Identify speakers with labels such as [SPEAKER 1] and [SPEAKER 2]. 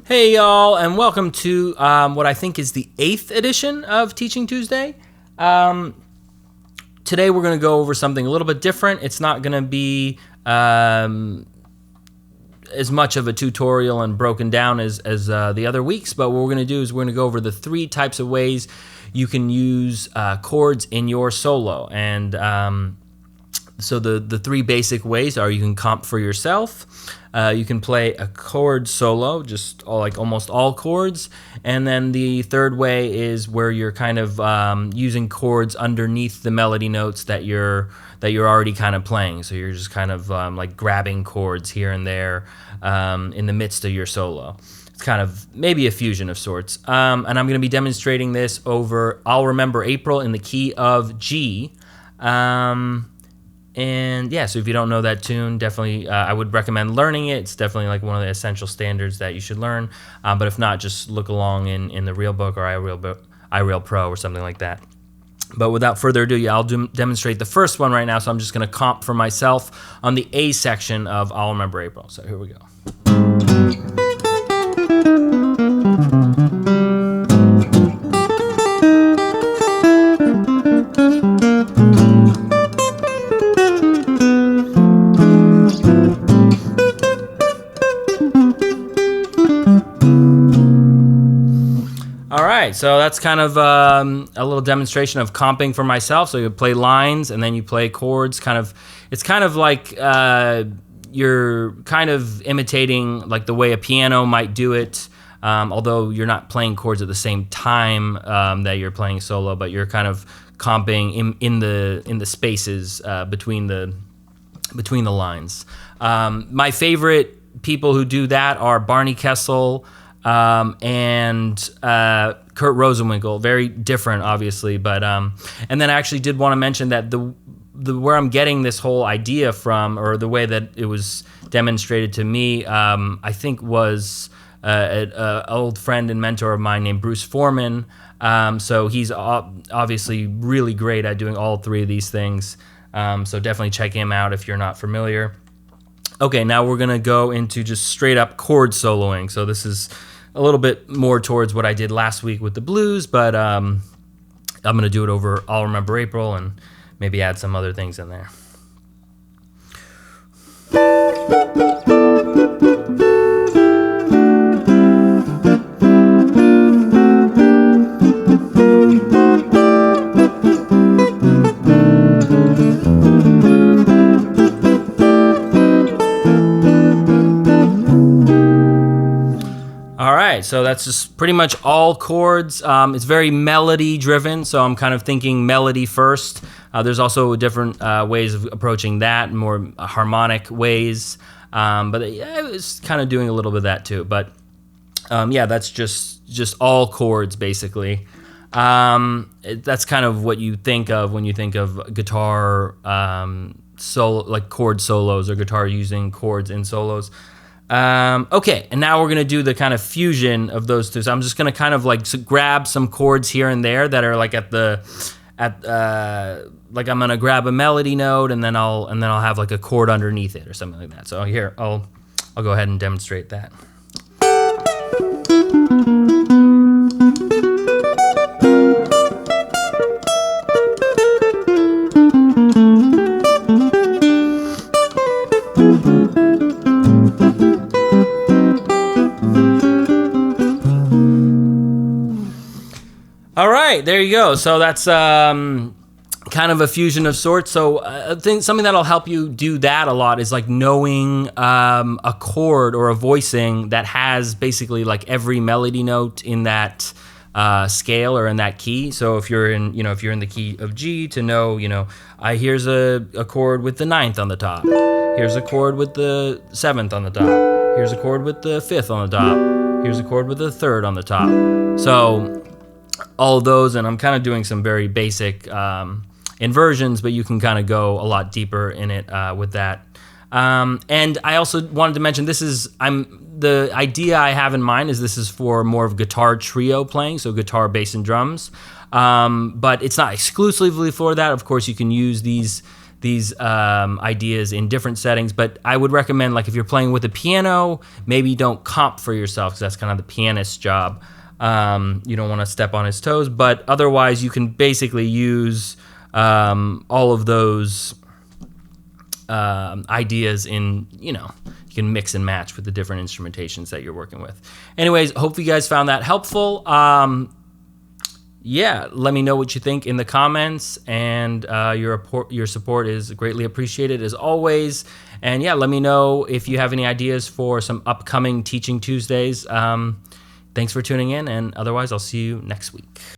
[SPEAKER 1] Hey y'all, and welcome to what I think is the 8th edition of Teaching Tuesday. Today we're going to go over something a little bit different. It's not going to be as much of a tutorial and broken down as the other weeks, but what we're going to do is we're going to go over the 3 types of ways you can use chords in your solo. And so the 3 basic ways are: you can comp for yourself, you can play a chord solo, just almost all chords, and then the third way is where you're kind of using chords underneath the melody notes that you're already kind of playing. So you're just kind of like grabbing chords here and there in the midst of your solo. It's kind of maybe a fusion of sorts. And I'm going to be demonstrating this over I'll Remember April in the key of G. And yeah, so if you don't know that tune, definitely I would recommend learning it. It's definitely like one of the essential standards that you should learn. But if not, just look along in the real book or iReal Pro or something like that. But without further ado, I'll demonstrate the first one right now. So I'm just going to comp for myself on the A section of I'll Remember April. So here we go. So that's kind of a little demonstration of comping for myself. So you play lines and then you play chords. It's kind of like you're kind of imitating like the way a piano might do it, although you're not playing chords at the same time that you're playing solo, but you're kind of comping in the spaces between the lines. My favorite people who do that are Barney Kessel and Kurt Rosenwinkel. Very different, obviously, but and then I actually did want to mention that the where I'm getting this whole idea from, or the way that it was demonstrated to me, I think was an old friend and mentor of mine named Bruce Foreman. So he's obviously really great at doing all 3 of these things. So definitely check him out if you're not familiar. Okay, now we're gonna go into just straight up chord soloing. So this is a little bit more towards what I did last week with the blues, but I'm going to do it over I'll Remember April and maybe add some other things in there. So that's just pretty much all chords. It's very melody driven, so I'm kind of thinking melody first. There's also different ways of approaching that, more harmonic ways, but yeah, I was kind of doing a little bit of that too. But yeah, that's just all chords basically. That's kind of what you think of when you think of guitar solo, like chord solos, or guitar using chords in solos. Okay, and now we're gonna do the kind of fusion of those 2. So I'm just gonna kind of like grab some chords here and there that are like like I'm gonna grab a melody note and then I'll have like a chord underneath it or something like that. So here I'll go ahead and demonstrate that. All right, there you go. So that's kind of a fusion of sorts. So I think something that'll help you do that a lot is like knowing a chord or a voicing that has basically like every melody note in that scale or in that key. So if you're in the key of G, to know, here's a chord with the 9th on the top. Here's a chord with the 7th on the top. Here's a chord with the 5th on the top. Here's a chord with the 3rd on the top. So all of those, and I'm kind of doing some very basic inversions, but you can kind of go a lot deeper in it with that. And I also wanted to mention the idea I have in mind is this is for more of guitar trio playing, so guitar, bass, and drums. But it's not exclusively for that. Of course, you can use these ideas in different settings. But I would recommend, like, if you're playing with a piano, maybe don't comp for yourself, because that's kind of the pianist's job. You don't want to step on his toes, but otherwise you can basically use all of those ideas in, you can mix and match with the different instrumentations that you're working with. Anyways, hope you guys found that helpful. Yeah, let me know what you think in the comments, and your support is greatly appreciated as always. And yeah, let me know if you have any ideas for some upcoming Teaching Tuesdays. Thanks for tuning in, and otherwise I'll see you next week.